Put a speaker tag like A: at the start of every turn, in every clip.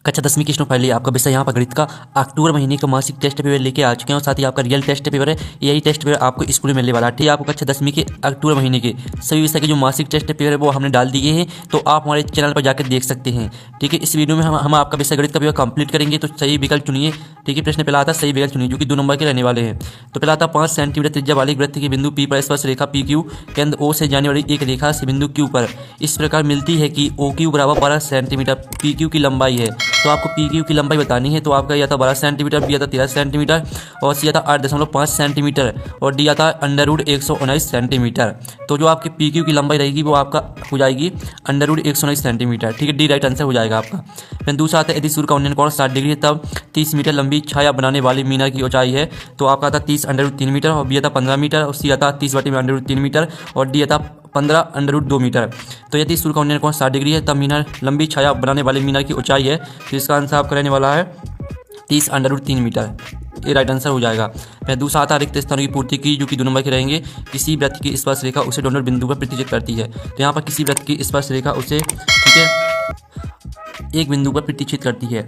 A: कक्षा 10वीं की फाइल है आपका विषय यहाँ पर गणित का अक्टूबर महीने का मासिक टेस्ट पेपर लेके आ चुके हैं और साथ ही आपका रियल टेस्ट पेपर है। यही टेस्ट पेपर आपको स्कूल में मिलने वाला है। ठीक है, आपको कक्षा 10वीं के अक्टूबर महीने के सभी विषय के जो मासिक टेस्ट पेपर है वो हमने डाल दिए हैं, तो आप हमारे चैनल पर जाकर देख सकते हैं। ठीक है, इस वीडियो में हम आपका विषय गणित का पेपर कंप्लीट करेंगे, तो सही विकल्प चुनिए। ठीक है, प्रश्न पहला आता सही विकल्प चुनिए जो कि 2 नंबर के रहने वाले हैं। तो पहला आता 5 सेंटीमीटर त्रिज्या वाले वृत्त के बिंदु P पर स्पर्श रेखा PQ केंद्र O से जाने वाली एक रेखा से बिंदु Q पर इस प्रकार मिलती है कि OQ बराबर 12 सेंटीमीटर PQ की लंबाई है। तो आपको PQ की लंबाई बतानी है। तो आपका यह था 12 सेंटीमीटर, बी आता 13 सेंटीमीटर और सी आता 8.5 सेंटीमीटर और डी आता √119 सेंटीमीटर। तो जो आपकी PQ की लंबाई रहेगी वो आपका हो जाएगी √119 सेंटीमीटर। ठीक है, डी राइट आंसर हो जाएगा आपका। फिर दूसरा आता है यदि सूर्य का उन्नयन कोण 60 डिग्री है तब 30 मीटर लंबी छाया बनाने वाली मीनार की ऊंचाई है। तो आपका आता 30 √3 मीटर और बी आता 15 मीटर और सी आता 30 बटे √3 मीटर और डी आता 15 √2 मीटर। तो यदि सूर्य का उन्नयन कोण 60 डिग्री है तब मीनार लंबी छाया बनाने वाली मीनार की ऊंचाई है। तो इसका आंसर आपका रहने वाला है 30 √3 मीटर। ये राइट आंसर हो जाएगा। फिर दूसरा आता रिक्त स्थानों की पूर्ति की जो कि 2 नंबर के रहेंगे। किसी वृत्त की स्पर्श रेखा उसे डोनर बिंदु पर प्रतिच्छेद करती है। तो यहाँ पर किसी वृत्त की स्पर्श रेखा उसे ठीक है एक बिंदु पर प्रतिच्छेद करती है।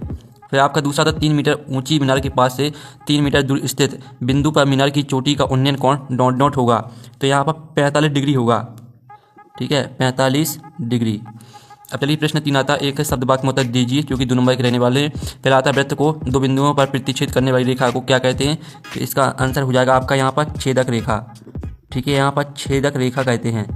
A: फिर आपका दूसरा था 3 मीटर ऊंची मीनार के पास से 3 मीटर दूर स्थित बिंदु पर मीनार की चोटी का उन्नयन कोण डॉट डॉट होगा। तो यहाँ पर 45 डिग्री होगा। ठीक है, 45 डिग्री। अब चलिए प्रश्न 3 आता एक शब्द वाक्य में उत्तर दीजिए जो कि 2 नंबर के रहने वाले हैं। पहला आता वृत्त को 2 बिंदुओं पर प्रतिच्छेद करने वाली रेखा को क्या कहते हैं। तो इसका आंसर हो जाएगा आपका यहाँ पर छेदक रेखा। ठीक है, यहाँ पर छेदक रेखा कहते हैं।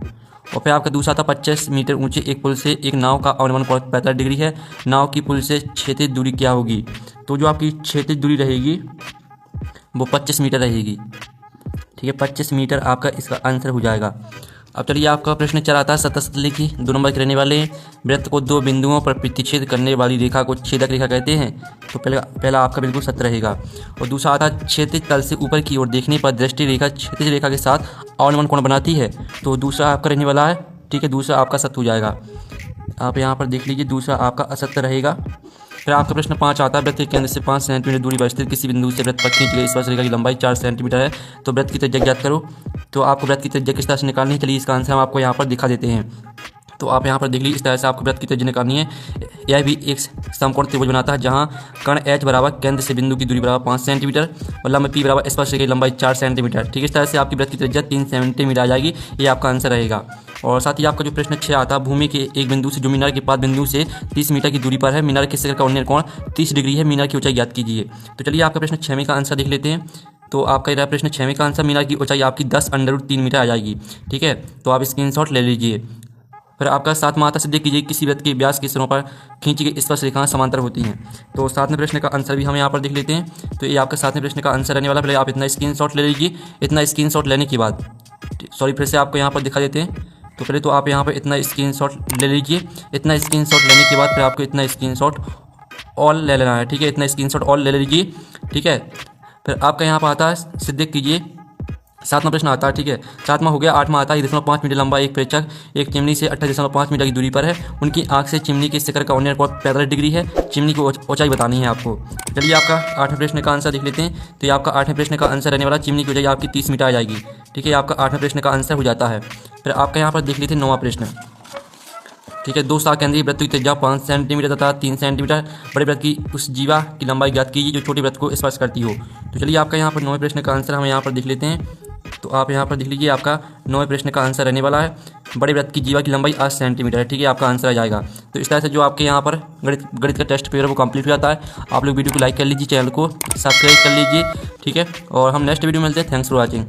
A: और फिर आपका दूसरा था 25 मीटर ऊंचे एक पुल से एक नाव का अवनमन कोण 45 डिग्री है। नाव की पुल से क्षैतिज दूरी क्या होगी। तो जो आपकी क्षैतिज दूरी रहेगी वो 25 मीटर रहेगी। ठीक है, 25 मीटर आपका इसका आंसर हो जाएगा। अब चलिए आपका प्रश्न 4 आता है सतह लिखी 2 नंबर के रहने वाले हैं। वृत्त को 2 बिंदुओं पर प्रतिच्छेद करने वाली रेखा को छेदक रेखा कहते हैं। तो पहला आपका बिल्कुल सत्य रहेगा। और दूसरा आता क्षैतिज तल से ऊपर की ओर देखने पर दृष्टि रेखा क्षैतिज रेखा के साथ अवनमन कोण बनाती है। तो दूसरा आपका रहने वाला है। ठीक है, दूसरा आपका सत्य हो जाएगा। आप यहाँ पर देख लीजिए, दूसरा आपका असत्य रहेगा। फिर आपका प्रश्न 5 आता है वृत्त के केंद्र से 5 सेंटीमीटर दूरी पर स्थित किसी बिंदु से वृत्त पर खींची गई स्पर्श रेखा की लंबाई 4 सेंटीमीटर है। तो वृत्त की त्रिज्या ज्ञात करो। तो आपको वृत्त की त्रिज्या किस तरह से निकालनी है, चलिए इसका आंसर हम आपको यहाँ पर दिखा देते हैं। तो आप यहाँ पर देख लीजिए, इस तरह से आपको वृत्त की त्रिज्या निकालनी है। यह भी एक समकोण त्रिभुज बनाता है जहाँ कर्ण H बराबर केंद्र से बिंदु की दूरी बराबर 5 सेंटीमीटर और लंब P बराबर स्पर्श रेखा की लंबाई 4 सेंटीमीटर। ठीक है, इस तरह से आपकी वृत्त की त्रिज्या 3 सेंटीमीटर आ जाएगी। ये आपका आंसर रहेगा। और साथ ही आपका जो प्रश्न 6 आता है भूमि के एक बिंदु से जो मीनार के पास बिंदु से 30 मीटर की दूरी पर है मीनार के शिखर का उन्नयन कोण 30 डिग्री है। मीनार की ऊंचाई ज्ञात कीजिए। तो चलिए आपका प्रश्न 6 का आंसर देख लेते हैं। तो आपका यह प्रश्न 6 का आंसर मीनार की ऊंचाई आपकी 10 √3 मीटर आ जाएगी। ठीक है, तो आप स्क्रीनशॉट ले लीजिए। फिर आपका 7वां आता सिद्ध कीजिए किसी वृत्त के व्यास के सिरों पर खींची गई स्पर्श रेखाएं समांतर होती हैं। तो 7वें प्रश्न का आंसर भी हम यहाँ पर देख लेते हैं। तो ये आपका 7वें प्रश्न का आंसर रहने वाला। पहले आप इतना स्क्रीनशॉट ले लीजिए। इतना स्क्रीनशॉट लेने के बाद फिर से आपको यहाँ पर दिखा देते हैं। तो पहले तो आप यहाँ पर इतना स्क्रीनशॉट ले लीजिए। इतना स्क्रीनशॉट लेने के बाद फिर आपको इतना स्क्रीनशॉट ऑल ले लेना है। ठीक है, इतना स्क्रीनशॉट ऑल ले लीजिए। ठीक है, फिर आपका यहाँ पर आता है सिद्ध कीजिए 7वां प्रश्न आता है। ठीक है, 7वां हो गया। 8वां आता है 1.5 मीटर लंबा एक प्रेक्षक एक चिमनी से 28.5 मीटर की दूरी पर है। उनकी आंख से चिमनी के शिखर का उन्नयन कोण 45 डिग्री है। चिमनी की ऊंचाई बतानी है आपको। चलिए आपका 8वें प्रश्न का आंसर देख लेते हैं। तो ये आपका 8वें प्रश्न का आंसर रहने वाला चिमनी की ऊंचाई आपकी 30 मीटर आ जाएगी। ठीक है, आपका 8वें प्रश्न का आंसर हो जाता है। फिर आपका यहाँ पर देख लेते हैं 9वां प्रश्न। ठीक है, 2 केंद्रीय वृत्त की त्रिज्या 5 सेंटीमीटर तथा 3 सेंटीमीटर बड़े वृत्त की उस जीवा की लंबाई ज्ञात कीजिए जो छोटे वृत्त को स्पर्श करती हो। तो चलिए आपका यहाँ पर 9वें प्रश्न का आंसर हम यहाँ पर देख लेते हैं। तो आप यहाँ पर देख लीजिए, आपका 9वें प्रश्न का आंसर रहने वाला है बड़े वृत्त की जीवा की लंबाई 8 सेंटीमीटर है। ठीक है, आपका आंसर आ जाएगा। तो इस तरह से जो आपके यहाँ पर गणित का टेस्ट पेपर वो कंप्लीट हो जाता है। आप लोग वीडियो को लाइक कर लीजिए, चैनल को सब्सक्राइब कर लीजिए। ठीक है, और हम नेक्स्ट वीडियो में मिलते हैं। Thanks for watching.